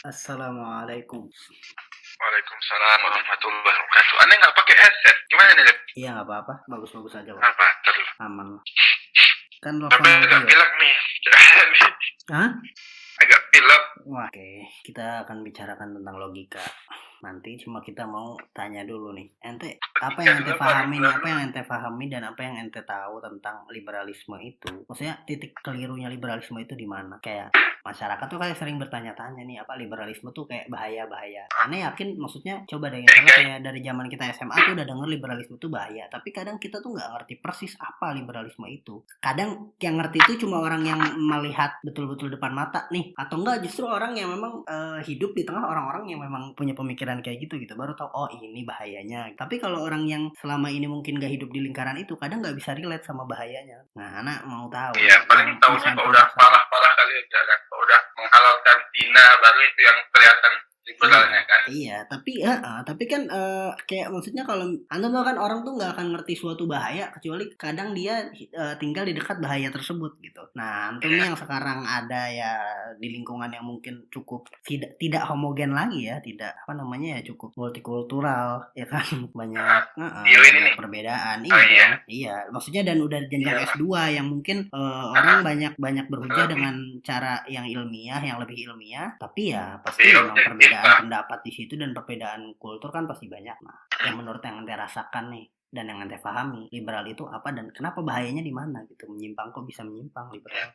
Assalamualaikum. Waalaikumsalam warahmatullahi wabarakatuh. Aneh nggak pakai headset, gimana nih? Iya nggak apa-apa, bagus-bagus aja Pak. Apa? Terus. Aman. Kan Tapi telepon agak audio. pilek nih. Hah? Agak pilek. Wah, oke. Kita akan bicarakan tentang logika. Nanti cuma kita mau tanya dulu nih. Ente apa yang ente pahami nih? Apa yang ente pahami dan apa yang ente tahu tentang liberalisme itu? Maksudnya titik kelirunya liberalisme itu di mana? Kayak masyarakat tuh kayak sering bertanya-tanya nih, apa liberalisme tuh kayak bahaya-bahaya. Aneh yakin, maksudnya coba deh misalnya kayak dari zaman kita SMA tuh udah denger liberalisme tuh bahaya, tapi kadang kita tuh nggak ngerti persis apa liberalisme itu. Kadang yang ngerti itu cuma orang yang melihat betul-betul depan mata nih, atau enggak justru orang yang memang hidup di tengah orang-orang yang memang punya pemikiran kayak gitu baru tahu oh ini bahayanya. Tapi kalau orang yang selama ini mungkin gak hidup di lingkaran itu kadang nggak bisa relate sama bahayanya. Nah, anak mau tahu. Iya, paling tahunya kalau udah parah-parah kali aja kan. Kalau udah menghalalkan zina baru itu yang kelihatan liberalnya kan. Iya, tapi kan kayak maksudnya kalau Anda tahu kan orang tuh nggak akan ngerti suatu bahaya kecuali kadang dia tinggal di dekat bahaya tersebut gitu. Nah, antum yang sekarang ada ya di lingkungan yang mungkin cukup tidak homogen lagi ya, tidak apa namanya ya, cukup multikultural ya kan, banyak perbedaan. Iya, maksudnya dan udah jenjang S2 yang mungkin orang banyak berhujah dengan cara yang ilmiah, yang lebih ilmiah, tapi ya pasti memang perbedaan pendapat di situ dan perbedaan kultur kan pasti banyak. Nah, yang menurut yang ente rasakan nih dan yang ente pahami, liberal itu apa dan kenapa bahayanya di mana gitu? Menyimpang, kok bisa menyimpang liberal?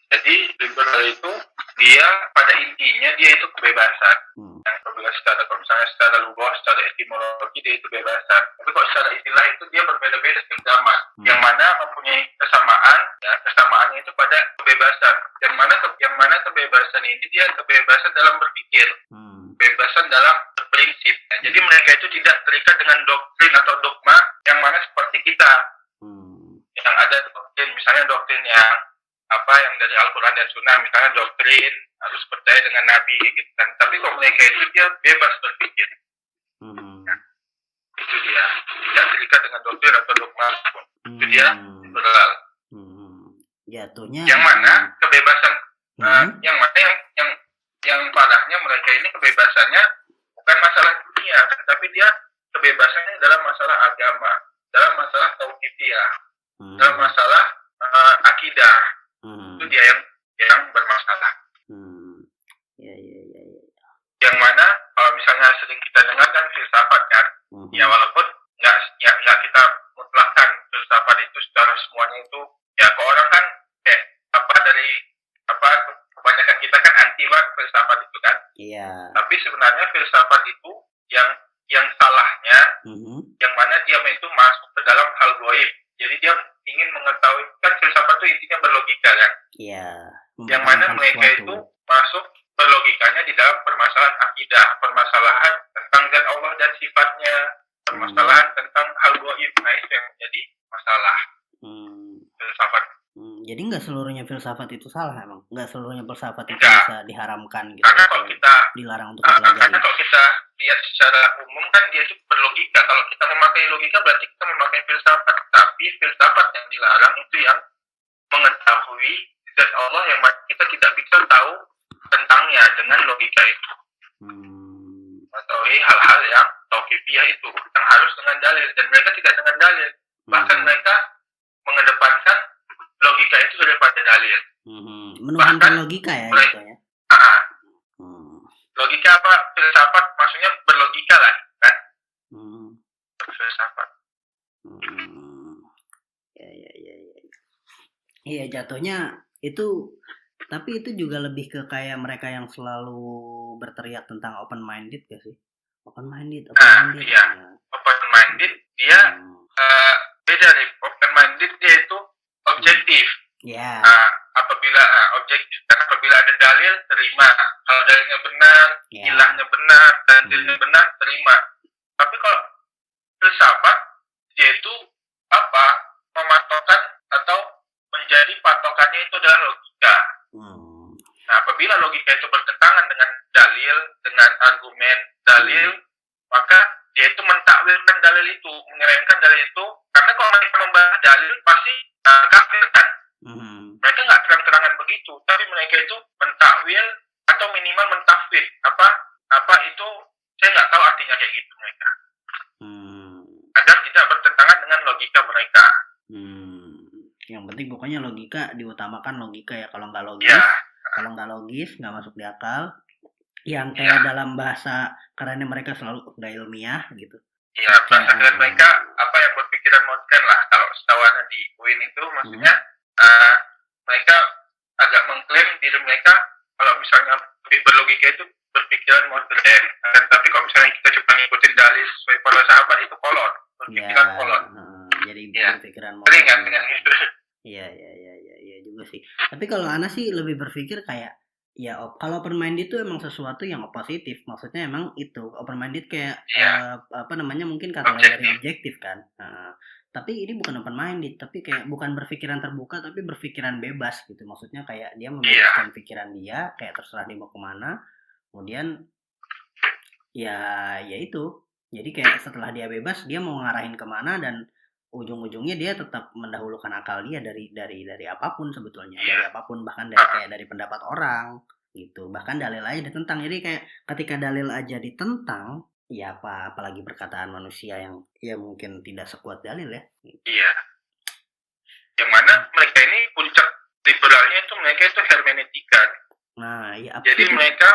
Jadi liberal itu dia pada intinya dia itu kebebasan. Yang kebebasan kalau misalnya secara lugas, secara etimologi dia itu kebebasan. Tapi kalau secara istilah itu dia berbeda-beda setiap zaman. Yang mana mempunyai kesamaan, ya kesamaannya itu pada kebebasan. Yang mana kebebasan ini dia kebebasan dalam berpikir, kebebasan dalam berprinsip. Nah, jadi mereka itu tidak terikat dengan doktrin atau dogma yang mana seperti kita. Yang ada doktrin, misalnya doktrin yang yang dari Al-Quran dan Sunnah, misalnya doktrin harus percaya dengan Nabi gitu kan. Tapi kalau mereka itu dia bebas berpikir. Nah, itu dia tidak terikat dengan doktrin atau dogma pun. Itu dia liberal. Jatuhnya yang mana kebebasan yang parahnya mereka ini kebebasannya bukan masalah dunia, tapi dia kebebasannya dalam masalah agama, dalam masalah tauhidiyah, dalam masalah akidah. Itu dia yang bermasalah. Yang mana kalau misalnya sering kita dengar kan filsafat kan, ya walaupun nggak kita mutlakkan filsafat itu secara semuanya itu ya ke orang kan kebanyakan kita kan anti banget filsafat itu kan. Iya. Tapi sebenarnya filsafat itu yang salahnya, yang mana dia itu masuk ke dalam hal goib. Jadi dia ingin mengetahui, kan filsafat itu intinya berlogika kan. Iya. Yang mana mereka itu masuk berlogikanya di dalam permasalahan akidah, permasalahan tentang zat Allah dan sifatnya, permasalahan tentang hal goib. Nah itu yang menjadi masalah filsafat. Jadi nggak seluruhnya filsafat itu salah emang? Nggak seluruhnya filsafat itu bisa diharamkan gitu? Karena kalau kita dilarang untuk dipelajari. Karena kalau kita lihat secara umum kan dia itu berlogika. Kalau kita memakai logika berarti kita memakai filsafat. Tapi filsafat yang dilarang itu yang mengetahui zat Allah yang kita tidak bisa tahu tentangnya dengan logika itu. Mengetahui hal-hal yang tauhidiyah itu yang harus dengan dalil, dan mereka tidak dengan dalil. Bahkan mereka mengedepankan logika itu daripada dalil. Menuhankan logika ya gitu ya. Logika apa? Filsafat maksudnya berlogika lah kan? Filsafat. Iya, jatuhnya itu, tapi itu juga lebih ke kayak mereka yang selalu berteriak tentang open minded gak sih? Open minded. Iya. Open minded dia beda nih. Open minded dia itu objektif. Ya. Apabila objektif, dan apabila ada dalil terima, kalau dalilnya benar, ilahnya benar, dan dalilnya benar terima. Tapi kalau filsafat dia itu mematokkan atau menjadi patokannya itu adalah logika. Nah, apabila logika itu bertentangan dengan dalil, dengan argumen dalil, maka dia itu mentakwilkan dalil itu, mengeremkan dalil itu, karena kalau mereka membahas dalil pasti kafir kan. Mereka nggak terang-terangan begitu, tapi mereka itu mentakwil atau minimal apa itu saya nggak tahu artinya kayak gitu mereka. Agar tidak bertentangan dengan logika mereka. Yang penting pokoknya logika diutamakan logika ya. Kalau nggak logis, nggak masuk di akal. Yang kayak dalam bahasa kerennya mereka selalu nggak ilmiah gitu. Iya, bahasa keren mereka apa yang berpikiran modern lah. Kalau setahuannya di UIN itu maksudnya mereka agak mengklaim diri mereka kalau misalnya lebih berlogika itu berpikiran modern. Tapi kalau misalnya kita cuma ngikutin dalil sesuai para sahabat itu kolot, berpikiran kolot. Jadi berpikiran modern. Sering kan dengan itu. Iya juga sih. Tapi kalau Ana sih lebih berpikir kayak ya kalau open minded itu emang sesuatu yang positif. Maksudnya emang itu open minded kayak mungkin kata dari objektif kan. Tapi ini bukan open minded, tapi kayak bukan berpikiran terbuka, tapi berpikiran bebas gitu. Maksudnya kayak dia membebaskan pikiran dia, kayak terserah dia mau kemana. Kemudian ya itu. Jadi kayak setelah dia bebas, dia mau ngarahin kemana dan ujung-ujungnya dia tetap mendahulukan akal dia dari apapun sebetulnya, dari apapun, bahkan dari pendapat orang gitu. Bahkan dalil aja ditentang. Jadi kayak ketika dalil aja ditentang, ya apalagi perkataan manusia yang ya mungkin tidak sekuat dalil ya. Gitu. Iya. Yang mana mereka ini puncak liberalnya itu mereka itu hermeneutika. Nah, iya. Jadi mereka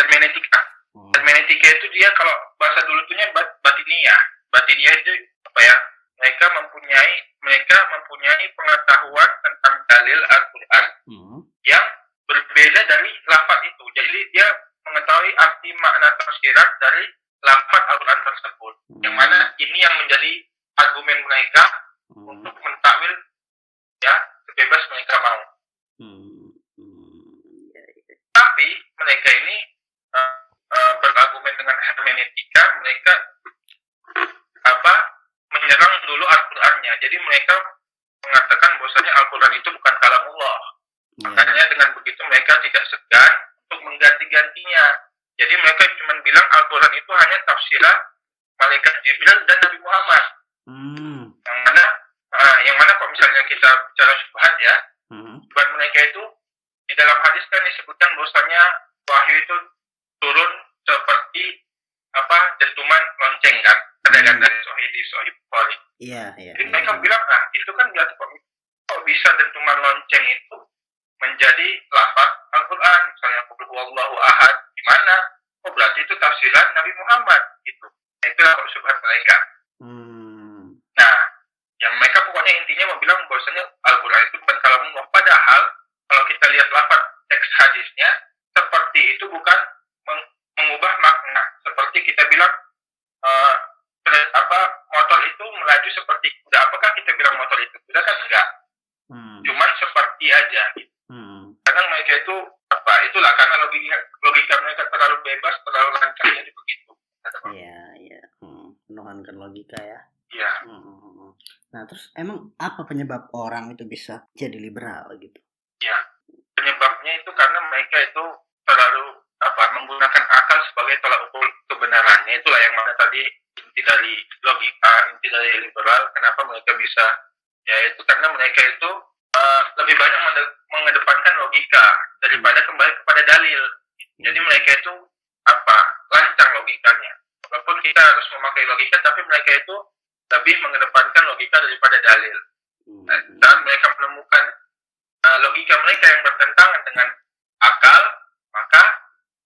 hermeneutika. Hermeneutika itu dia kalau bahasa dulunya batiniah. Batiniah itu apa ya? Mereka mempunyai pengetahuan tentang dalil Al-Quran yang berbeda dari lafaz itu. Jadi dia mengetahui arti makna tafsiran dari lafaz Al-Quran tersebut. Yang mana ini yang menjadi argumen mereka untuk mentakwil ya sebebas mereka mau. Tapi mereka ini berargumen dengan hermeneutika, mereka menyerang dulu Al-Qurannya. Jadi mereka mengatakan bahwasanya Al-Quran itu bukan kalamullah. Makanya dengan begitu mereka tidak segan untuk mengganti-gantinya. Jadi mereka cuma bilang Al-Quran itu hanya tafsiran malaikat Jibril dan Nabi Muhammad. Yang mana kalau misalnya kita bicara syubhat ya, buat mereka itu di dalam hadis kan disebutkan bahwasanya wahyu itu turun seperti dentuman lonceng kan, ada kan dari Sahih Bukhari. Iya. Jadi mereka bilang, itu kan berarti kok bisa dentuman lonceng itu menjadi lafaz Al-Quran, misalnya qul huwallahu ahad, gimana? Oh berarti itu tafsiran Nabi Muhammad gitu. Itulah kok syubhat mereka. Nah, yang mereka pokoknya intinya mau bilang bahwasanya Al-Quran itu bukan kalamullah. Padahal kalau kita lihat lafaz teks hadisnya, seperti itu bukan mengubah makna. Seperti kita bilang motor itu melaju seperti kuda. Apakah kita bilang motor itu kuda? Kan enggak. Cuman seperti aja. Kadang mereka itu itulah karena logika mereka terlalu bebas, terlalu lancar, jadi begitu. Iya. Menuhankan logika ya. Iya. Nah terus emang apa penyebab orang itu bisa jadi liberal gitu? Ya, penyebabnya itu karena mereka itu terlalu menggunakan akal sebagai tolak ukur kebenarannya. Itulah yang mana tadi inti dari logika, inti dari liberal. Kenapa mereka bisa? Ya itu karena mereka itu lebih banyak mengedepankan logika daripada kembali kepada dalil. Jadi mereka itu lancang logikanya. Walaupun kita harus memakai logika, tapi mereka itu lebih mengedepankan logika daripada dalil. Dan mereka menemukan logika mereka yang bertentangan dengan akal, maka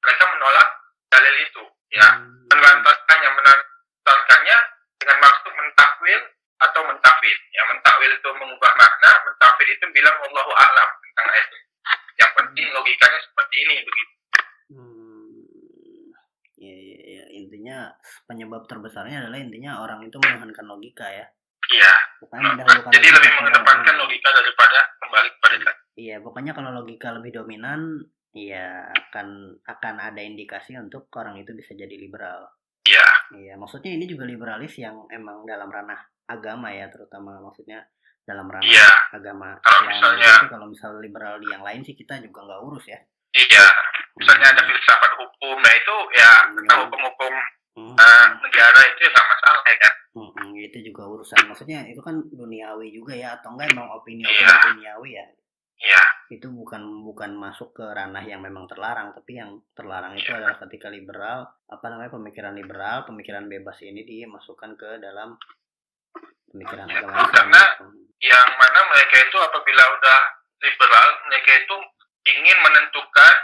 mereka menolak dalil itu. Ya, melantarkannya dengan maksud mentakwil atau mentafid. Ya, mentakwil itu mengubah makna, mentafid itu bilang wallahu a'lam tentang ayat ini. Yang penting logikanya seperti ini begitu. Ya, intinya penyebab terbesarnya adalah orang itu menuhankan logika ya. Iya. Jadi lebih mengedepankan logika daripada kembali kepada dalil. Iya, pokoknya kalau logika lebih dominan, ya akan ada indikasi untuk orang itu bisa jadi liberal. Iya. Iya, maksudnya ini juga liberalis yang emang dalam ranah agama ya, terutama maksudnya dalam ranah agama. Kalau misalnya liberal di yang lain sih kita juga nggak urus ya. Iya. Misalnya ada filsafat hukum, nah itu ya tentang hukum-hukum negara itu nggak masalah ya kan. Itu juga urusan, maksudnya itu kan duniawi juga ya, atau enggak emang opini duniawi ya. Iya. itu bukan masuk ke ranah yang memang terlarang, tapi yang terlarang itu adalah ketika liberal, pemikiran bebas ini dimasukkan ke dalam pemikiran agama Islam. Karena yang mana mereka itu apabila udah liberal, mereka itu ingin menentukan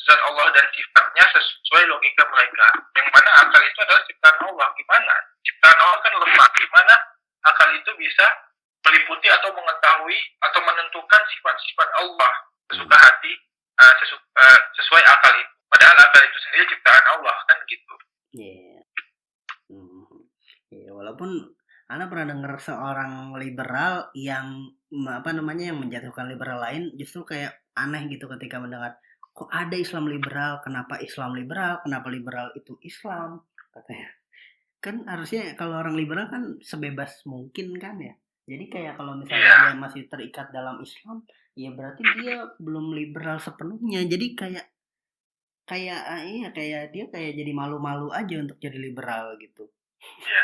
zat Allah dan sifatnya sesuai logika mereka. Yang mana akal itu adalah ciptaan Allah. Gimana? Ciptaan Allah kan lemah. Gimana akal itu bisa meliputi atau mengetahui atau menentukan sifat-sifat Allah sesuka hati, sesuai akal itu. Padahal akal itu sendiri ciptaan Allah, kan gitu. Iya. Walaupun Anda pernah dengar seorang liberal yang yang menjatuhkan liberal lain, justru kayak aneh gitu ketika mendengar, kok ada Islam liberal, kenapa Islam liberal, kenapa liberal itu Islam, katanya. Kan harusnya kalau orang liberal kan sebebas mungkin kan ya. Jadi kayak kalau misalnya dia masih terikat dalam Islam, ya berarti dia belum liberal sepenuhnya. Jadi kayak dia kayak jadi malu-malu aja untuk jadi liberal gitu. Iya.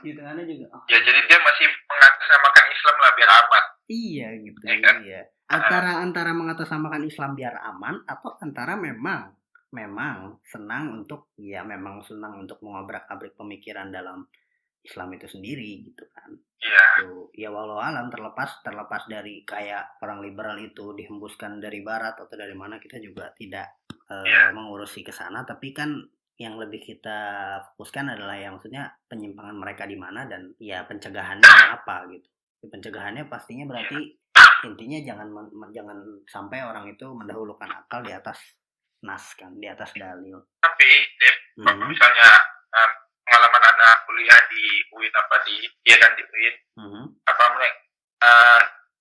Gitu Anda juga. Ya jadi dia masih mengatasnamakan Islam lah biar aman. Iya gitu. Ya, kan? Iya. Antara mengatasnamakan Islam biar aman atau antara memang senang untuk mengobrak-abrik pemikiran dalam Islam itu sendiri gitu kan. Iya. Tuh, ya walau alam terlepas dari kayak orang liberal itu dihembuskan dari barat atau dari mana, kita juga tidak mengurusi ke sana, tapi kan yang lebih kita fokuskan adalah yang maksudnya penyimpangan mereka di mana dan ya pencegahannya apa gitu. Pencegahannya pastinya berarti intinya jangan sampai orang itu mendahulukan akal di atas nas kan, di atas dalil. Tapi misalnya pengalaman anak kuliah di UIN di UIN,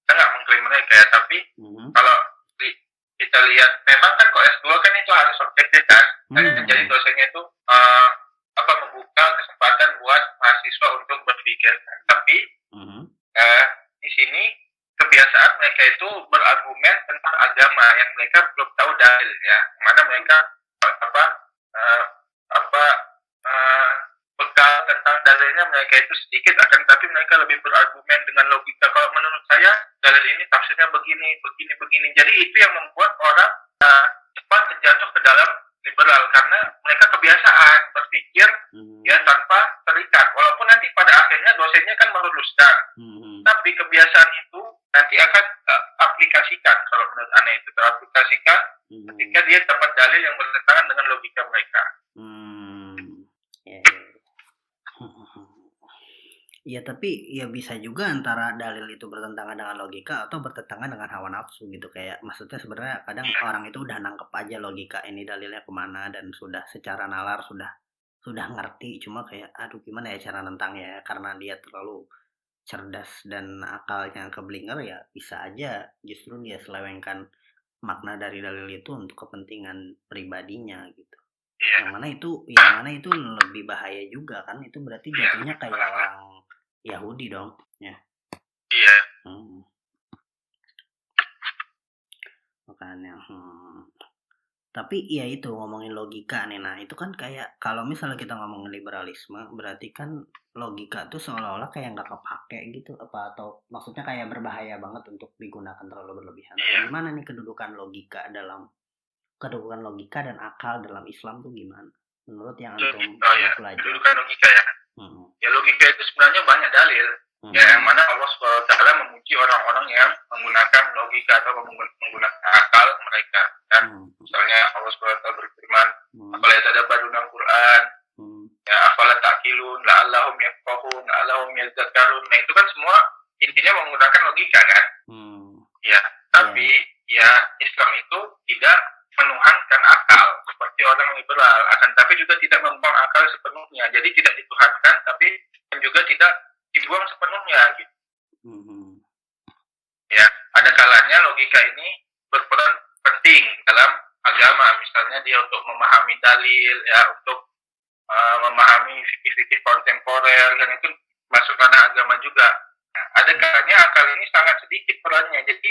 kita nggak mengklaim mereka ya, tapi kalau kita lihat memang kan kalau S2 kan itu harus objektif kan, jadi dosennya itu membuka kesempatan buat mahasiswa untuk berpikir, tapi di sini kebiasaan mereka itu berargumen tentang agama yang mereka belum tahu dalil ya, mana mereka bekal tentang dalilnya mereka itu sedikit, akan tapi mereka lebih berargumen dengan logika. Kalau menurut saya dalil ini tafsirnya begini. Jadi itu yang membuat orang cepat terjatuh ke dalam liberal karena mereka kebiasaan berpikir ya tanpa terikat. Walaupun nanti pada akhirnya dosennya kan meluluskan, tapi kebiasaan itu nanti akan aplikasikan. Kalau menurut Anda itu teraplikasikan ketika dia dapat dalil yang bertentangan dengan logika mereka. Ya tapi ya bisa juga antara dalil itu bertentangan dengan logika atau bertentangan dengan hawa nafsu gitu. Kayak maksudnya sebenarnya kadang orang itu udah nangkep aja logika ini dalilnya kemana dan sudah secara nalar sudah ngerti, cuma kayak aduh gimana ya cara nentangnya, karena dia terlalu cerdas dan akalnya keblinger, ya bisa aja justru dia selewengkan makna dari dalil itu untuk kepentingan pribadinya gitu. Yang mana itu lebih bahaya juga kan, itu berarti jatuhnya kayak orang Yahudi dong ya. Iya. Makanya tapi ya itu ngomongin logika nih, nah itu kan kayak kalau misalnya kita ngomongin liberalisme berarti kan logika tuh seolah-olah kayak nggak kepake gitu, atau maksudnya kayak berbahaya banget untuk digunakan terlalu berlebihan. Gimana nih kedudukan logika dan akal dalam Islam tuh gimana menurut yang antum pelajari? Kedudukan logika ya. Ya logika itu sebenarnya banyak dalil. Ya, yang mana Allah SWT memuji orang-orang yang menggunakan logika atau menggunakan akal mereka. Dan misalnya Allah SWT berfirman, "Afala yatadabbaruna al-Qur'an, ya afala ta'qilun, la'allahum yafqahun, la'allahum yadhakkarun." Nah, itu kan semua intinya menggunakan logika kan? Ya, tapi ya Islam itu tidak menuhankan akal seperti orang liberal, akan tapi juga tidak membuang akal sepenuhnya. Jadi tidak dituhankan, tapi juga tidak dibuang sepenuhnya gitu. Ya, ada kalanya logika ini berperan penting dalam agama, misalnya dia untuk memahami dalil, ya untuk memahami fikih-fikih kontemporer, dan itu masuk ranah agama juga. Nah, ada kalanya akal ini sangat sedikit perannya, jadi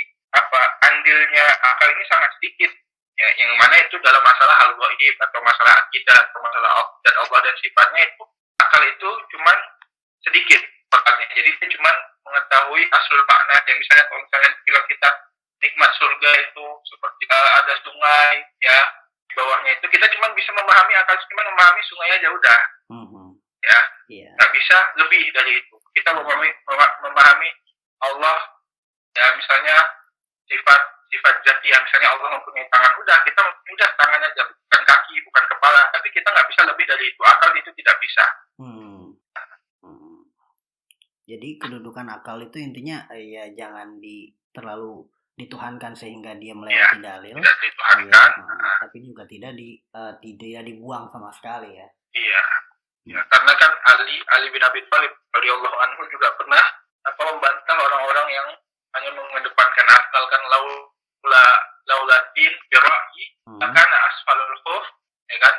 andilnya akal ini sangat sedikit. Ya, yang mana itu dalam masalah hal gaib atau masalah akidah atau masalah Allah dan sifatnya, itu akal itu cuman sedikit perannya. Jadi dia cuman mengetahui aslul makna. Yang misalnya kalau misalnya bilang kita nikmat surga itu seperti ada sungai ya di bawahnya itu kita cuma bisa memahami cuma memahami sungai aja udah ya nggak bisa lebih dari itu kita memahami Allah ya misalnya sifat jati yang misalnya Allah mempunyai tangan udah kita udah tangan aja bukan kaki bukan kepala tapi kita nggak bisa lebih dari itu akal itu tidak bisa. Jadi kedudukan akal itu intinya ya jangan terlalu dituhankan sehingga dia melewati dalil. Tidak dituhankan. Tapi juga tidak dibuang sama sekali ya. Iya. Ya, karena kan Ali bin Abi Thalib radhiyallahu anhu juga pernah membantah orang-orang yang hanya mengedepankan akal kan laula din bi ra'yi karena asfalul khuf ya kan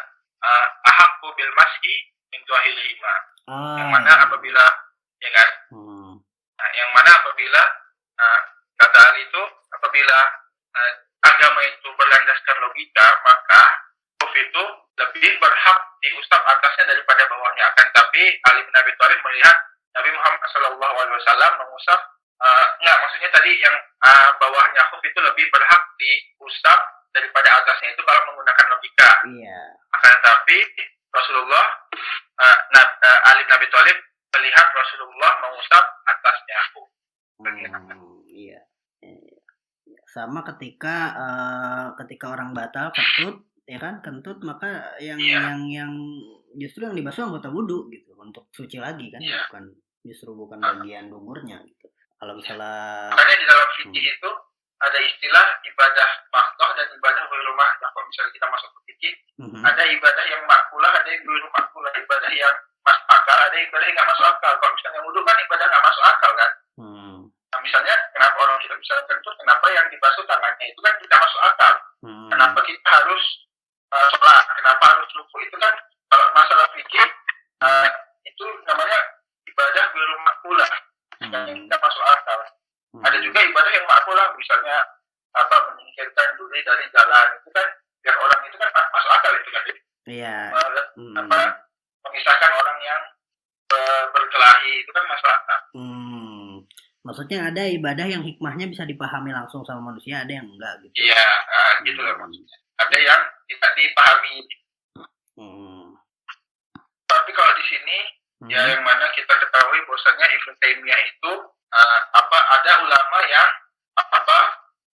ahaqqu bil mashi min tuhilihima. Yang mana apabila ya kan yang mana apabila kata Ali itu apabila agama itu berlandaskan logika maka khuf itu lebih berhak diusap atasnya daripada bawahnya akan tapi Ali bin Abi Thalib melihat Nabi Muhammad SAW mengusap enggak maksudnya tadi yang bawahnya khuf itu lebih berhak diusap daripada atasnya itu kalau menggunakan logika. Iya. Akan tapi Rasulullah Ali bin Abi Thalib melihat Rasulullah mengusap atasnya khuf. Iya. Sama ketika orang batal kentut ya kan kentut maka yang justru yang dibasuh anggota wudu gitu untuk suci lagi kan bukan bagian dugurnya gitu. Kalau misalnya makanya di dalam fikih itu ada istilah ibadah maktoh dan ibadah ghairu maktoh. Kalau misalnya kita masuk ke fikih ada ibadah yang makbulah ada yang ghairu makbulah, ibadah yang masuk akal ada ibadah yang nggak masuk akal. Kalau misalnya wudu kan ibadah nggak masuk akal kan. Nah, misalnya kenapa orang kita bisa kentut kenapa yang dibasuh tangannya itu kan tidak masuk akal. Kenapa kita harus sholat, kenapa harus ruku itu kan kalau masalah fikih itu namanya ibadah ghairu makbulah yang tidak masuk akal. Ada juga ibadah yang makbulah misalnya menyingkirkan duri dari jalan itu kan biar orang itu kan masuk akal itu kan. Iya. Memisahkan orang yang berkelahi itu kan masuk akal. Maksudnya ada ibadah yang hikmahnya bisa dipahami langsung sama manusia, ada yang enggak gitu. Iya, gitu lah maksudnya. Ada yang tidak dipahami. Tapi kalau di sini ya yang mana kita ketahui bahwasanya Ibnu Taimiyah itu ada ulama yang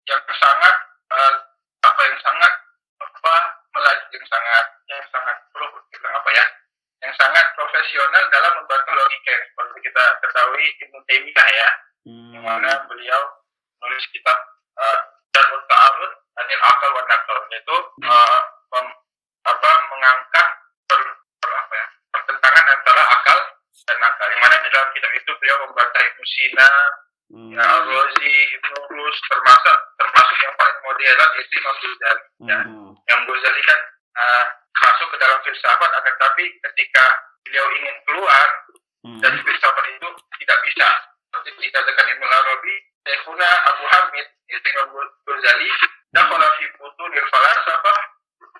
yang sangat yang sangat profesional dalam membantah logika yang seperti kita ketahui Ibnu Taimiyah ya. Yang mana beliau nulis kitab Darul Ta'arud Anil Aqal wa Naql yaitu mengangkat pertentangan antara akal dan nakal. Yang mana di dalam kitab itu beliau membantah Ibnu Sina, Al-Razi, Ibnu Rus termasuk yang paling modern yaitu Imam Ghazali. Yang Ghazali kan masuk ke dalam filsafat akan tapi ketika beliau ingin keluar dari filsafat itu tidak bisa. Seperti dikatakan Ibnu Arabi, Syekhuna Abu Hamid yaitu Imam Ghazali dakhala fi butunil falasafah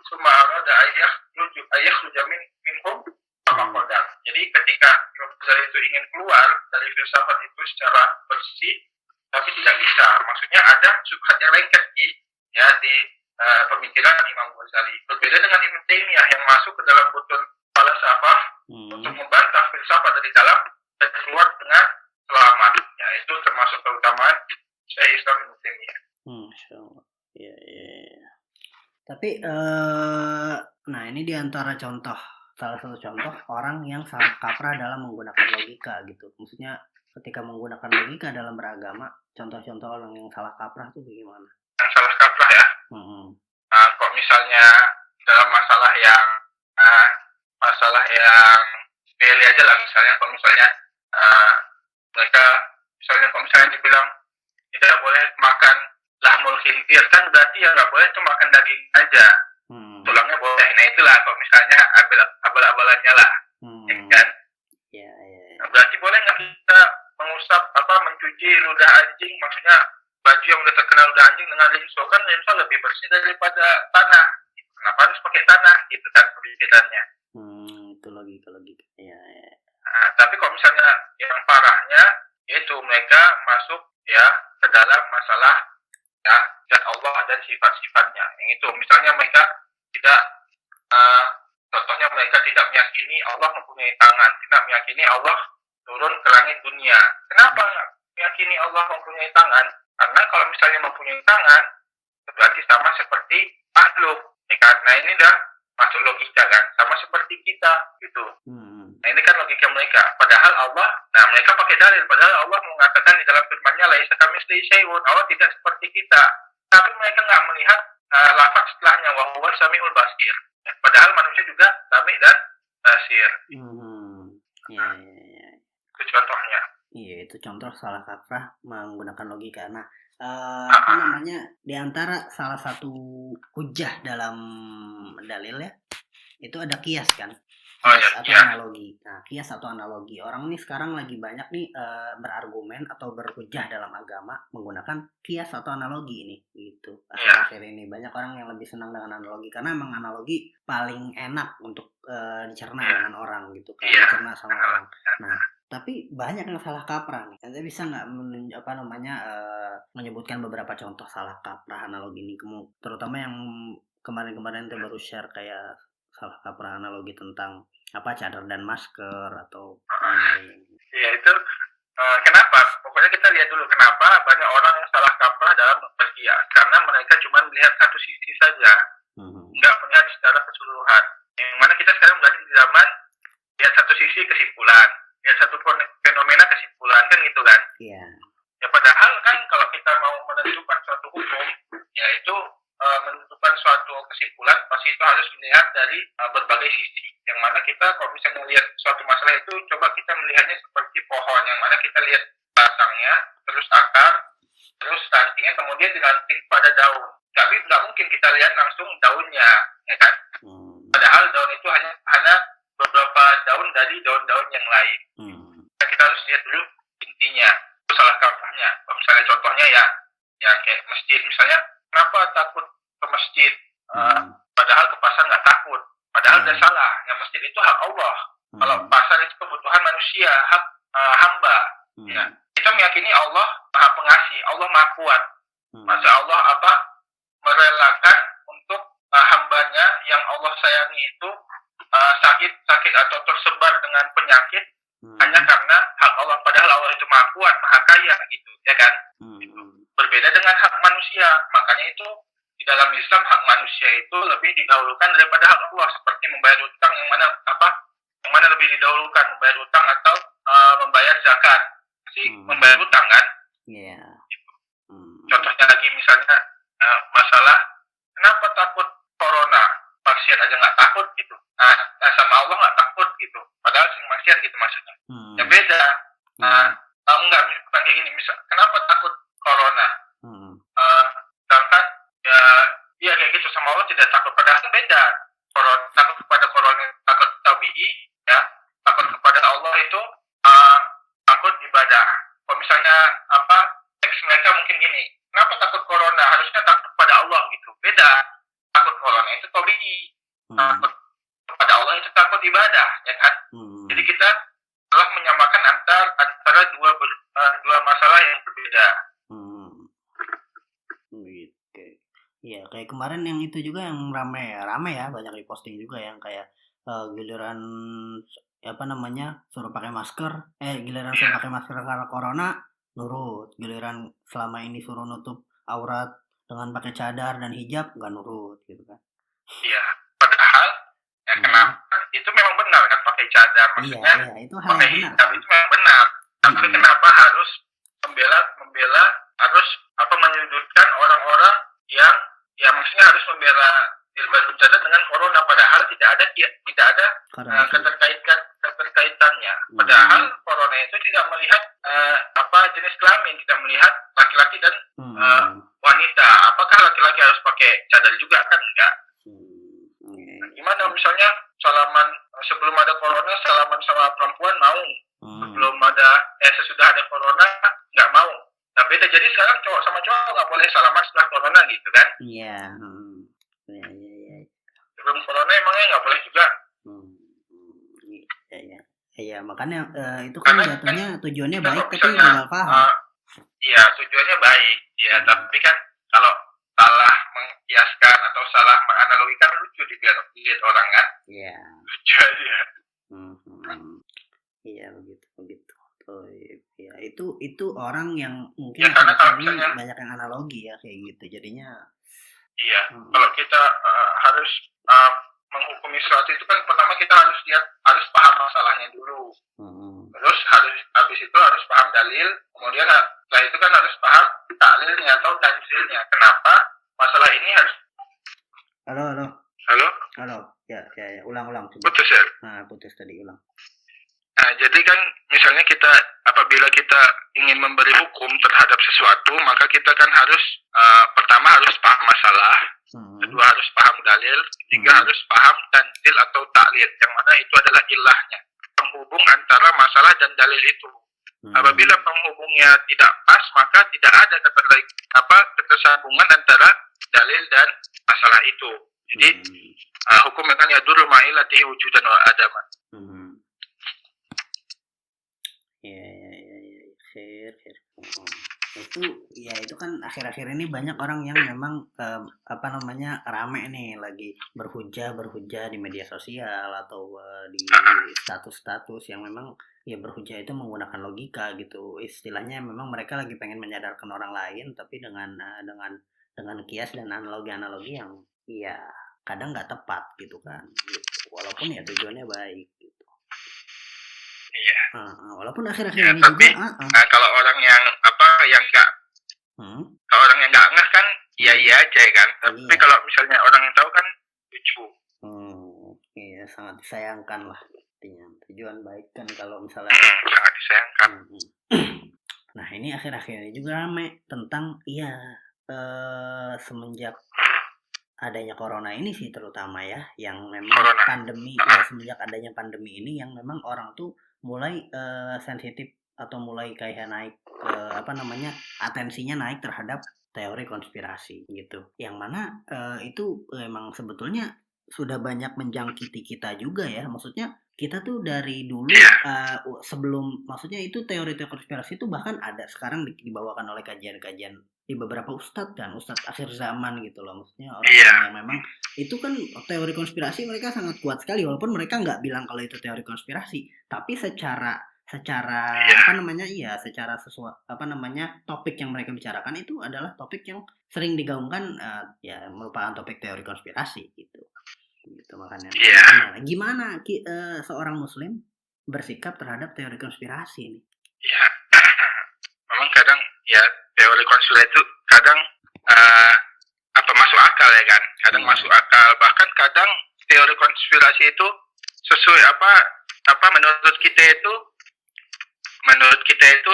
summa arada ayakhruja minhum kama qadar. Jadi ketika Imam Ghazali itu ingin keluar dari filsafat itu secara bersih tapi tidak bisa. Maksudnya ada syubhat yang lengket di pemikiran Imam Ghazali. Berbeda dengan Ibnu Taimiyah yang masuk ke dalam butun falasafah untuk membantah filsafat dari dalam dan keluar dengan selamat. Ya, itu termasuk keutamaan Syekh Islam Ibnu Taimiyah. Insyaallah. Iya. Tapi nah ini diantara salah satu contoh orang yang salah kaprah dalam menggunakan logika gitu. Maksudnya ketika menggunakan logika dalam beragama, contoh-contoh orang yang salah kaprah itu bagaimana? Yang salah kaprah ya? Kok misalnya dalam masalah yang sepele aja lah misalnya kalau misalnya mereka misalnya kalau misalnya dibilang kita nggak boleh makan lahmul khinzir kan berarti ya nggak boleh cuma makan daging aja tulangnya boleh. Nah itulah kalau misalnya abal-abalannya lah kan nah, berarti boleh nggak kita mengusap mencuci ludah anjing maksudnya baju yang udah terkena ludah anjing dengan rinso kan rinso lebih bersih daripada tanah gitu. Kenapa harus pakai tanah gitu kan pemikirannya. Itu logika ya. Tapi kalau misalnya yang parahnya yaitu mereka masuk ya ke dalam masalah ya zat Allah dan sifat-sifatnya. Yang itu misalnya mereka tidak contohnya mereka tidak meyakini Allah mempunyai tangan, tidak meyakini Allah turun ke langit dunia. Kenapa meyakini Allah mempunyai tangan? Karena kalau misalnya mempunyai tangan, berarti sama seperti makhluk. Karena ini dah masuk logika kan, sama seperti kita gitu. Nah ini kan logika mereka. Padahal Allah, nah mereka pakai dalil. Padahal Allah mengatakan di dalam firman-Nya, laisa kamitslihi syai'un. Allah tidak seperti kita. Tapi mereka nggak melihat lafaz setelahnya, wa huwas samiul basir. Padahal manusia juga sami dan basir. Ya. Itu contohnya. Iya, itu contoh salah kaprah menggunakan logika. Nah, apa namanya, di antara salah satu hujah dalam dalil ya, itu ada kias kan? Kias atau analogi. Nah, kias atau analogi. Orang ini sekarang lagi banyak nih berargumen atau berhujah dalam agama menggunakan kias atau analogi ini, gitu. Akhir-akhir ini banyak orang yang lebih senang dengan analogi karena emang analogi paling enak untuk dicerna dengan orang gitu kan, dicerna sama orang. Nah, tapi banyak yang salah kaprah nih. Anda bisa nggak menyebutkan beberapa contoh salah kaprah analogi ini, terutama yang kemarin-kemarin kita baru share kayak salah kaprah analogi tentang cadar dan masker atau ya itu kenapa? Pokoknya kita lihat dulu kenapa banyak orang yang salah kaprah dalam berkias, karena mereka cuma melihat satu sisi saja, nggak melihat secara keseluruhan. Yang mana kita sekarang berada di zaman lihat satu sisi kesimpulan, lihat satu fenomena kesimpulan kan gitu kan? Iya. Ya padahal kan kalau kita mau menentukan suatu hukum, yaitu menentukan suatu kesimpulan, pasti itu harus melihat dari berbagai sisi. Yang mana kita kalau misalnya melihat suatu masalah itu, coba kita melihatnya seperti pohon, yang mana kita lihat batangnya, terus akar, terus rantingnya, kemudian dilantik pada daun. Tapi nggak mungkin kita lihat langsung daunnya, ya kan? Padahal daun itu hanya beberapa daun dari daun-daun yang lain. Kita harus lihat dulu intinya, itu salah kaprahnya. Misalnya contohnya ya kayak masjid, misalnya kenapa takut ke masjid? Padahal ke pasar nggak takut. Padahal udah salah. Yang masjid itu hak Allah. Kalau pasar itu kebutuhan manusia, hak hamba. Ya. Kita meyakini Allah Maha Pengasih, Allah Maha Kuat. Masa Allah merelakan untuk hambanya yang Allah sayangi itu sakit atau tersebar dengan penyakit hanya karena hak Allah. Padahal Allah itu Maha Kuat, Maha Kaya gitu, ya kan? Berbeda dengan hak manusia. Makanya itu di dalam Islam hak manusia itu lebih didahulukan daripada hak Allah, seperti membayar utang yang mana lebih didahulukan, membayar utang atau membayar zakat. Membayar utang kan? Iya. Contohnya lagi misalnya masalah kenapa takut corona? Maksiat aja nggak takut gitu. Sama Allah nggak takut gitu. Padahal sing maksiat gitu maksudnya. Ya beda. Enggak bukan kayak gini. Misal kenapa takut corona? Sedangkan ya kayak gitu, sama Allah tidak takut. Padahal beda. Takut kepada corona, takut tabi'i, ya. Takut kepada Allah itu takut ibadah. Kalau misalnya teks mereka mungkin gini, kenapa takut corona? Harusnya takut kepada Allah gitu. Beda. Takut corona itu tabi'i. Takut kepada Allah itu takut ibadah, ya kan? Jadi kita telah menyamakan antara dua masalah yang berbeda. Gitu. Iya, kayak kemarin yang itu juga yang rame ya, banyak diposting juga yang kayak giliran suruh pakai masker, giliran suruh pakai masker karena corona nurut, giliran selama ini suruh nutup aurat dengan pakai cadar dan hijab nggak nurut gitu kan? Iya, padahal kenapa? Itu memang benar kan pakai cadar, maksudnya itu hal yang benar. Tapi itu memang benar. Tapi kenapa harus membela harus menyudutkan orang-orang yang maksudnya harus membela jilbab cadar dengan corona, padahal tidak ada keterkaitannya. Padahal corona itu tidak melihat jenis kelamin, tidak melihat laki-laki dan wanita. Apakah laki-laki harus pakai cadar juga? Kan enggak. Gimana misalnya salaman sebelum ada corona, salaman sama perempuan mau, sesudah ada corona nggak mau. Nah beda, jadi sekarang cowok sama cowok nggak boleh salaman setelah corona gitu kan? Iya. Sebelum corona emangnya nggak boleh juga? Iya, makanya itu kan jatuhnya tujuannya baik tapi gagal paham. Iya, tujuannya baik, ya, tapi kan kalau salah mengkiaskan atau salah menganalogikan lucu dilihat orang kan. Iya. Lucu aja. Iya begitu. Oh iya itu orang yang mungkin ya, karena kalau misalnya banyak yang analogi ya kayak gitu jadinya. Iya. Kalau kita harus menghukumi sesuatu itu kan pertama kita harus paham masalahnya dulu. Terus habis itu harus paham dalil, kemudian setelah itu kan harus paham taklilnya atau tajwidnya. Kenapa masalah ini harus? Halo. Ya, ulang coba. Putus ya? Nah, putus tadi ulang. Nah, jadi kan misalnya apabila kita ingin memberi hukum terhadap sesuatu, maka kita kan harus pertama harus paham masalah, kedua harus paham dalil, ketiga harus paham tanzil atau taklil, yang mana itu adalah ilahnya, penghubung antara masalah dan dalil itu. Apabila penghubungnya tidak pas, maka tidak ada ketersambungan antara dalil dan masalah itu. Jadi hukum kan yadur ma'ilatihi wujudan wa adaman. Ya itu kan akhir-akhir ini banyak orang yang memang rame nih lagi berhujah di media sosial atau di status yang memang ya berhujah itu menggunakan logika gitu, istilahnya memang mereka lagi pengen menyadarkan orang lain tapi dengan kias dan analogi yang ya kadang nggak tepat gitu kan gitu. Walaupun ya tujuannya baik gitu. Iya. Walaupun akhir-akhir ini tapi, juga kalau orang yang nggak kalau orang yang nggak ngeh kan iya aja kan, tapi kalau misalnya orang yang tahu kan lucu. Iya sangat disayangkan lah artinya, tujuan baik kan kalau misalnya sangat disayangkan. Nah ini akhir-akhir ini juga rame tentang semenjak adanya corona ini sih terutama ya, yang memang pandemi ya, semenjak adanya pandemi ini yang memang orang tuh mulai sensitif atau mulai kayak naik atensinya naik terhadap teori konspirasi gitu, yang mana itu emang sebetulnya sudah banyak menjangkiti kita juga ya, maksudnya kita tuh dari dulu sebelum, maksudnya itu teori konspirasi itu bahkan ada sekarang dibawakan oleh kajian-kajian di beberapa ustadz akhir zaman gitu loh, maksudnya orang-orang yang memang itu kan teori konspirasi mereka sangat kuat sekali, walaupun mereka nggak bilang kalau itu teori konspirasi, tapi secara topik yang mereka bicarakan itu adalah topik yang sering digaungkan ya merupakan topik teori konspirasi gitu makanya. Gimana seorang muslim bersikap terhadap teori konspirasi ini? Ya, memang kadang ya teori konspirasi itu kadang masuk akal ya kan, kadang masuk akal, bahkan kadang teori konspirasi itu sesuai menurut kita itu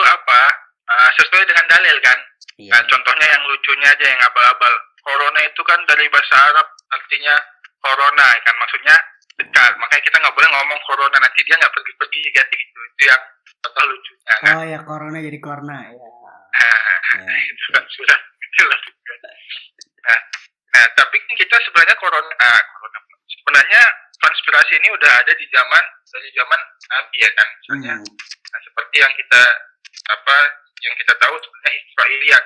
sesuai dengan dalil kan. Nah, contohnya yang lucunya aja, yang abal-abal, corona itu kan dari bahasa Arab artinya corona kan, maksudnya dekat, makanya kita nggak boleh ngomong corona, nanti dia nggak pergi gitu. Itu yang contoh lucunya kan. Oh ya, corona jadi corona ya. Itu kan sudah jelas. Nah, tapi kita sebenarnya corona sebenarnya konspirasi ini udah ada dari zaman Nabi ya kan, misalnya. Nah, seperti yang kita tahu sebenarnya Israiliyat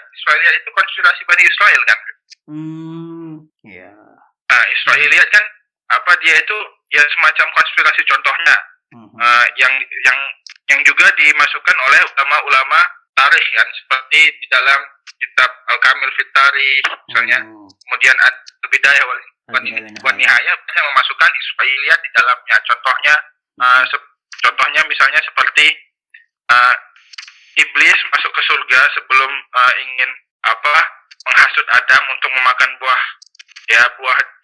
itu konspirasi Bani Israel kan. Iya. Nah, Israiliyat kan dia itu ya semacam konspirasi, contohnya yang juga dimasukkan oleh ulama-ulama tarikh kan, seperti di dalam kitab Al-Kamil fit Tarikh misalnya, kemudian Al-Bidayah wal Nihayah banyak memasukkan Israiliyat di dalamnya. Contohnya misalnya seperti iblis masuk ke surga sebelum ingin menghasut Adam untuk memakan buah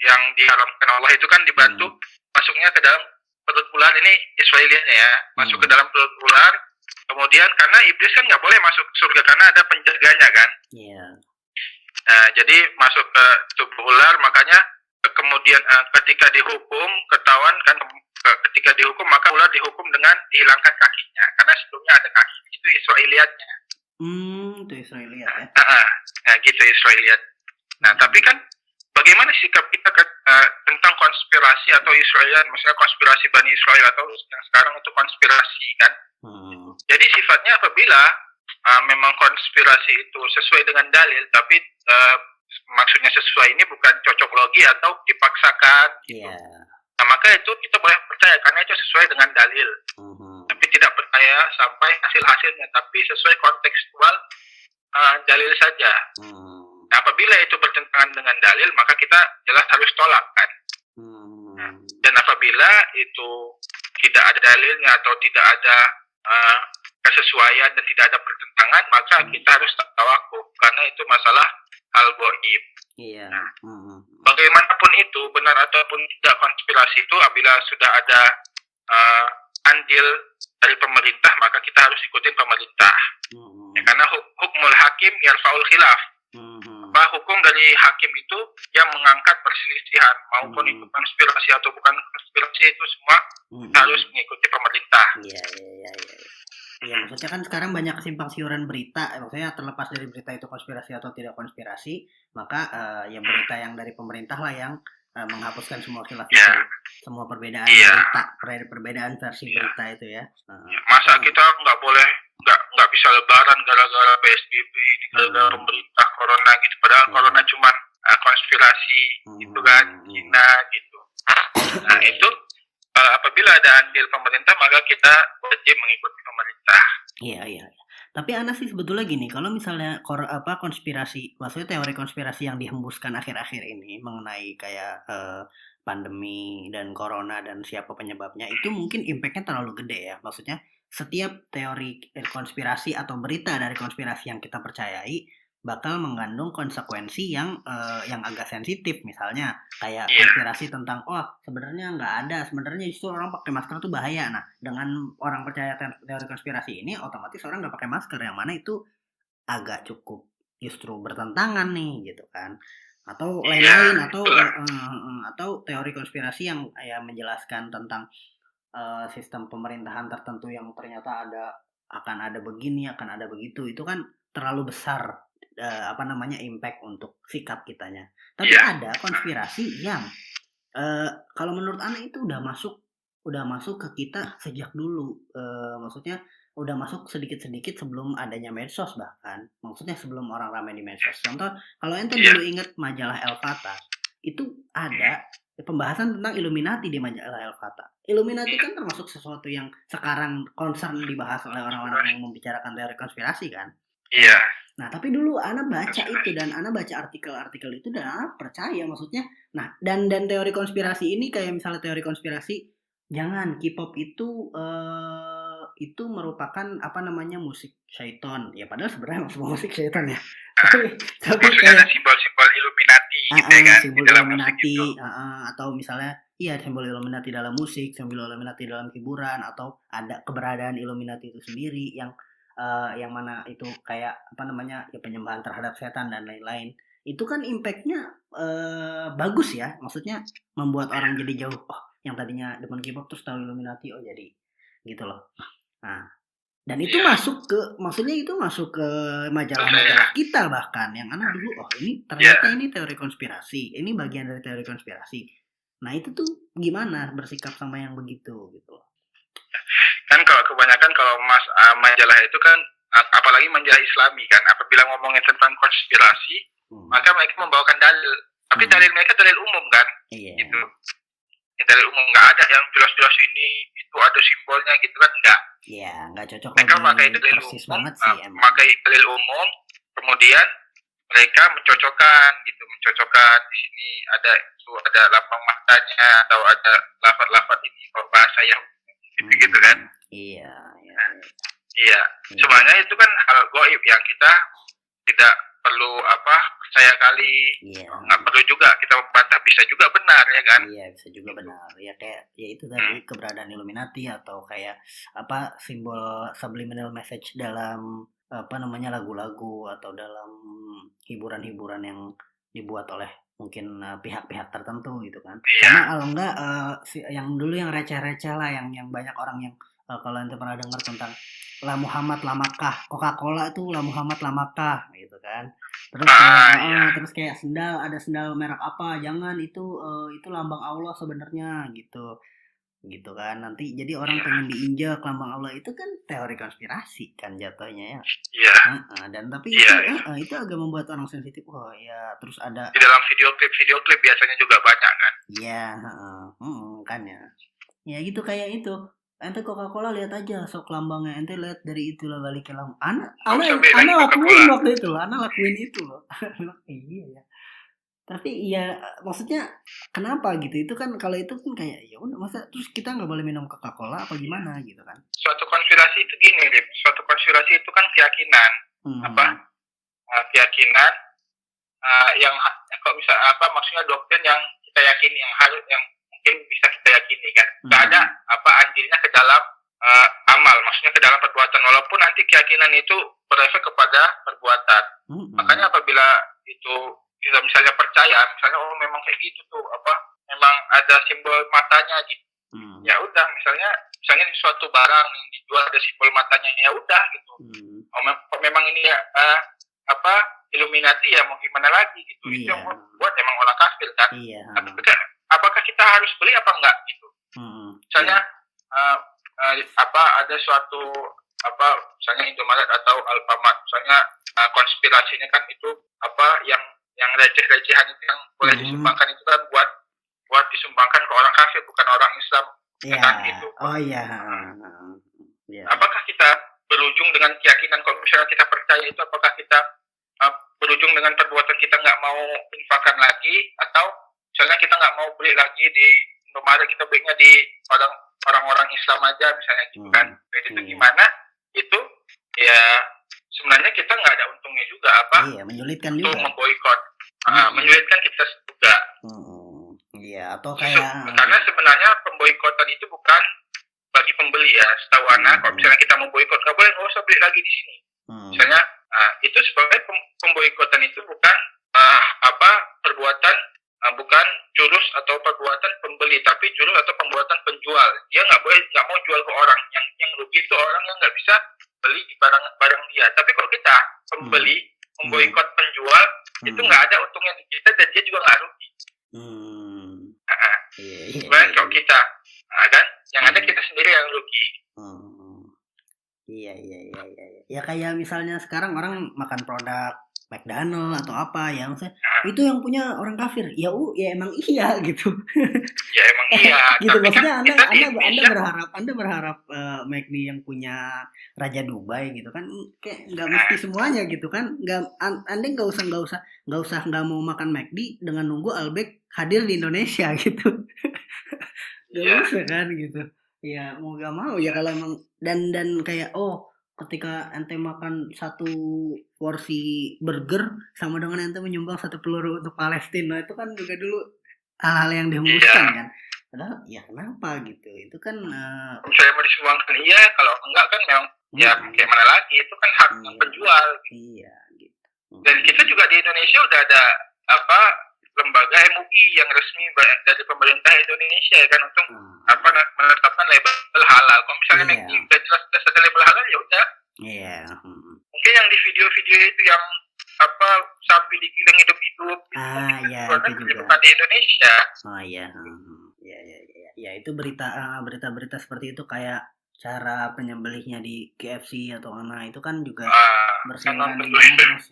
yang diharamkan Allah, itu kan dibantu masuknya ke dalam perut ular. Ini Israiliyatnya ya, masuk ke dalam perut ular. Kemudian karena iblis kan nggak boleh masuk ke surga karena ada penjaganya kan. Nah, jadi masuk ke tubuh ular, makanya kemudian ketika dihukum ketahuan kan, ketika dihukum maka ular dihukum dengan dihilangkan kakinya karena sebelumnya ada kakinya. Itu Israiliyatnya. Itu Israiliyat ya. Nah, gitu Israiliyat. Nah, tapi kan bagaimana sikap kita tentang konspirasi atau Israiliyat, misalnya konspirasi Bani Israel atau yang sekarang itu konspirasi kan. Jadi sifatnya apabila memang konspirasi itu sesuai dengan dalil, tapi maksudnya sesuai ini bukan cocok logi atau dipaksakan gitu. Nah, maka itu kita boleh percaya karena itu sesuai dengan dalil. Tapi tidak percaya sampai hasil-hasilnya, tapi sesuai kontekstual dalil saja. Nah, apabila itu bertentangan dengan dalil, maka kita jelas harus tolak kan. Nah, dan apabila itu tidak ada dalilnya atau tidak ada kesesuaian dan tidak ada pertentangan, maka kita harus tawakuf karena itu masalah hal gaib. Nah, bagaimanapun itu, benar ataupun tidak konspirasi itu, apabila sudah ada andil dari pemerintah, maka kita harus ikutin pemerintah. Ya, karena hukmul hakim yarfa'ul khilaf. Hukum dari hakim itu yang mengangkat perselisihan, maupun itu konspirasi atau bukan konspirasi, itu semua harus mengikuti pemerintah. Iya, maksudnya kan sekarang banyak kesimpang siuran berita, maksudnya terlepas dari berita itu konspirasi atau tidak konspirasi, maka ya berita yang dari pemerintah lah yang menghapuskan semua khilaf itu, semua perbedaan berita, perbedaan versi berita itu ya. Masa kita nggak bisa lebaran gara-gara PSBB ini, gara-gara pemerintah corona gitu, padahal corona cuma konspirasi gitu kan, Cina gitu. Nah itu apabila ada andil pemerintah, maka kita wajib mengikuti pemerintah. Iya. Tapi Ana sih sebetulnya gini, kalau misalnya konspirasi, maksudnya teori konspirasi yang dihembuskan akhir-akhir ini mengenai kayak pandemi dan corona dan siapa penyebabnya, itu mungkin impactnya terlalu gede ya. Maksudnya setiap teori konspirasi atau berita dari konspirasi yang kita percayai bakal mengandung konsekuensi yang agak sensitif, misalnya kayak konspirasi tentang sebenarnya nggak ada, sebenarnya justru orang pakai masker tuh bahaya. Nah, dengan orang percaya teori konspirasi ini, otomatis orang nggak pakai masker, yang mana itu agak cukup justru bertentangan nih gitu kan, atau lain-lain, atau teori konspirasi yang menjelaskan tentang sistem pemerintahan tertentu yang ternyata akan ada begini, akan ada begitu, itu kan terlalu besar impact untuk sikap kitanya. Tapi ada konspirasi yang kalau menurut Ana itu udah masuk ke kita sejak dulu, maksudnya udah masuk sedikit-sedikit sebelum adanya medsos, bahkan maksudnya sebelum orang ramai di medsos. Contoh, kalau ente dulu ingat majalah El Fatah, itu ada pembahasan tentang Illuminati di majalah El Fatah. Illuminati kan termasuk sesuatu yang sekarang concern dibahas oleh orang-orang yang membicarakan teori konspirasi kan. Iya. Nah, tapi dulu Ana baca itu, dan Ana baca artikel-artikel itu, dan Ana percaya, maksudnya. Nah, dan teori konspirasi ini kayak misalnya teori konspirasi, jangan K-pop itu merupakan musik syaiton. Ya padahal sebenarnya semua musik syaiton ya. Tapi kayak ada simbol-simbol Illuminati gitu kan, simbol di dalam Illuminati, musik itu. Atau misalnya simbol Illuminati dalam musik, simbol Illuminati dalam hiburan, atau ada keberadaan Illuminati itu sendiri yang mana itu kayak penyembahan terhadap setan dan lain-lain. Itu kan impactnya bagus ya, maksudnya membuat orang jadi jauh, yang tadinya demen K-pop terus tahu Illuminati, jadi gitu loh. Nah, dan itu masuk ke majalah-majalah kita, bahkan yang anak dulu, ini ternyata ini teori konspirasi, ini bagian dari teori konspirasi. Nah, itu tuh gimana bersikap sama yang begitu gitu loh. Kan kalau kebanyakan majalah itu kan, apalagi majalah Islami kan, apabila ngomongin tentang konspirasi, maka mereka membawakan dalil, tapi dalil mereka dalil umum kan, gitu. Ya, dalil umum, nggak ada yang jelas-jelas ini itu ada simbolnya gitu kan, enggak. Iya, nggak cocok. Mereka pakai dalil umum, pakai dalil umum, kemudian mereka mencocokkan di sini ada lambang matanya atau ada lafaz ini bahasa yang gitu kan. Iya. Sebenarnya itu kan hal gaib yang kita tidak perlu percaya kali. Nggak perlu juga kita membantah, bisa juga benar ya kan. Iya, bisa juga benar. Ya kayak itu tadi keberadaan Illuminati, atau kayak simbol subliminal message dalam lagu-lagu atau dalam hiburan-hiburan yang dibuat oleh mungkin pihak-pihak tertentu gitu kan. Karena kalau enggak yang dulu yang receh-receh lah, yang banyak orang yang kalau ente pernah dengar tentang La Muhammad La Makkah, Coca-Cola itu La Muhammad La Makkah gitu kan. Terus kayak sendal, ada sendal merek apa, jangan itu lambang Allah sebenarnya gitu. gitu kan. Nanti jadi orang pengen diinjak lambang Allah, itu kan teori konspirasi kan jatuhnya ya. Iya. Dan tapi Iya. itu agak membuat orang sensitif. Oh ya, terus ada di dalam video klip biasanya juga banyak kan. Iya, kan ya. Ya gitu kayak itu. Ente Coca-Cola lihat aja sok lambangnya, ente lihat dari itulah balik ke lambang. Ana lakuin itu loh. Iya ya. Tapi iya, maksudnya kenapa gitu? Itu kan kalau itu kan kayak ya udah, masa terus kita nggak boleh minum Coca-Cola apa gimana gitu kan? Suatu konspirasi itu gini, Rip. Suatu konspirasi itu kan keyakinan. Keyakinan yang kalau bisa maksudnya doktrin yang kita yakini, yang mungkin bisa kita yakini kan. Nggak ada andilnya ke dalam amal, maksudnya ke dalam perbuatan, walaupun nanti keyakinan itu berefek kepada perbuatan. Makanya apabila itu kita misalnya percaya, misalnya memang kayak gitu tuh, memang ada simbol matanya gitu. Ya udah, misalnya di suatu barang yang dijual ada simbol matanya, ya udah gitu. Memang ini Illuminati ya, mau gimana lagi gitu. Itu yang buat emang orang kafir kan. Tapi apakah kita harus beli apa enggak gitu? Misalnya ada suatu misalnya Indomaret atau Alfamart, misalnya konspirasinya kan itu yang receh-recehan itu yang boleh disumbangkan itu kan buat disumbangkan ke orang kafir, bukan orang Islam kan gitu. Apakah kita berujung dengan keyakinan, kalau misalnya kita percaya itu, apakah kita berujung dengan perbuatan kita nggak mau infakkan lagi, atau misalnya kita nggak mau beli lagi di Indomaret, kita belinya di orang-orang Islam aja misalnya gitu kan. Jadi itu gimana? Itu ya sebenarnya kita nggak ada untungnya juga menyulitkan untuk juga. Menyulitkan kita juga. Iya, atau kayak karena sebenarnya pemboikotan itu bukan bagi pembeli ya, setahu Ana. Kalau misalnya kita mau boikot, nggak usah beli lagi di sini. Misalnya itu sebenarnya pemboikotan itu bukan perbuatan, bukan jurus atau perbuatan pembeli, tapi jurus atau perbuatan penjual. Dia nggak mau jual ke orang, yang rugi itu orang yang nggak bisa beli barang dia. Tapi kalau kita pembeli memboikot penjual, itu nggak ada untungnya di kita dan dia juga nggak rugi. Sebenarnya kalau kita kan, yang ada kita sendiri yang rugi. Iya. Ya kayak misalnya sekarang orang makan produk McDonald atau apa ya, maksudnya itu yang punya orang kafir. Ya emang iya gitu. Ya emang iya. Gitu, tapi maksudnya kan Anda berharap McD yang punya Raja Dubai gitu kan, kayak nggak mesti semuanya gitu kan. Anda nggak mau makan McD dengan nunggu Albek hadir di Indonesia gitu. Gak usah kan gitu. Ya mau gak mau ya, kalau emang dan kayak ketika ente makan satu porsi burger sama dengan ente menyumbang satu peluru untuk Palestina, itu kan juga dulu hal-hal yang dihembuskan kan. Padahal ya kenapa gitu, itu kan saya mau disumbangkan iya, kalau enggak kan memang ya kayak mana lagi, itu kan hak penjual gitu. Iya gitu. Dan kita juga di Indonesia udah ada lembaga MUI yang resmi dari pemerintah Indonesia kan, untuk menetapkan label halal. Kalau misalnya udah jelas ada label halal, ya udah. Mungkin yang di video-video itu yang sapi digiling hidup-hidup, itu juga bukan di Indonesia. Ya itu berita seperti itu, kayak cara penyembelihnya di KFC atau mana, itu kan juga bersinggungan dengan terus.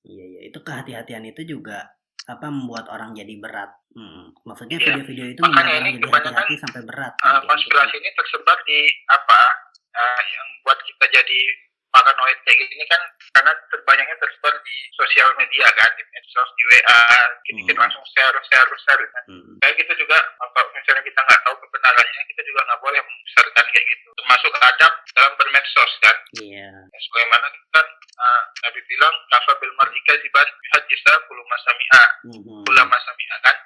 Iya, itu kehati-hatian itu juga membuat orang jadi berat. Maksudnya video-video itu membuat orang jadi hati-hati sampai berat. Konspirasi ini tersebar di yang buat kita jadi paranoid kayak gini kan, karena terbanyaknya tersebar di sosial media kan, di medsos, di WA, kita langsung share kan. Kayak gitu juga, kalau misalnya kita nggak tahu kebenarannya, kita juga nggak boleh membesarkan kayak gitu. Termasuk adab dalam bermedsos kan. Sebagaimana kita Nabi bilang, kafa bil mar'ika ziban bihadisa kulama sami'a kan.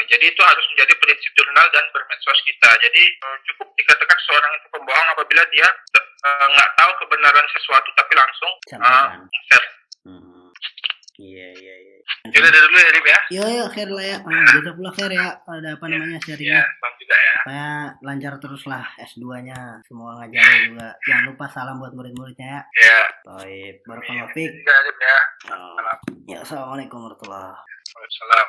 Jadi itu harus menjadi prinsip jurnal dan bermedsos kita. Jadi cukup dikatakan seorang itu pembohong apabila dia nggak tahu kebenaran sesuatu tapi langsung share. Iya. Jadi dari dulu ya, Rip ya. Yo, khair lah ya. Jazakallah khair ya. Ada sharingnya. Bang juga ya. Supaya lancar terus lah S2-nya. Semua ngajarin juga. Jangan lupa salam buat murid-muridnya ya. Iya. Baik, barakallahu fiik. Ya, Rip ya. Ya, assalamualaikum warahmatullahi wabarakatuh. Waalaikumsalam.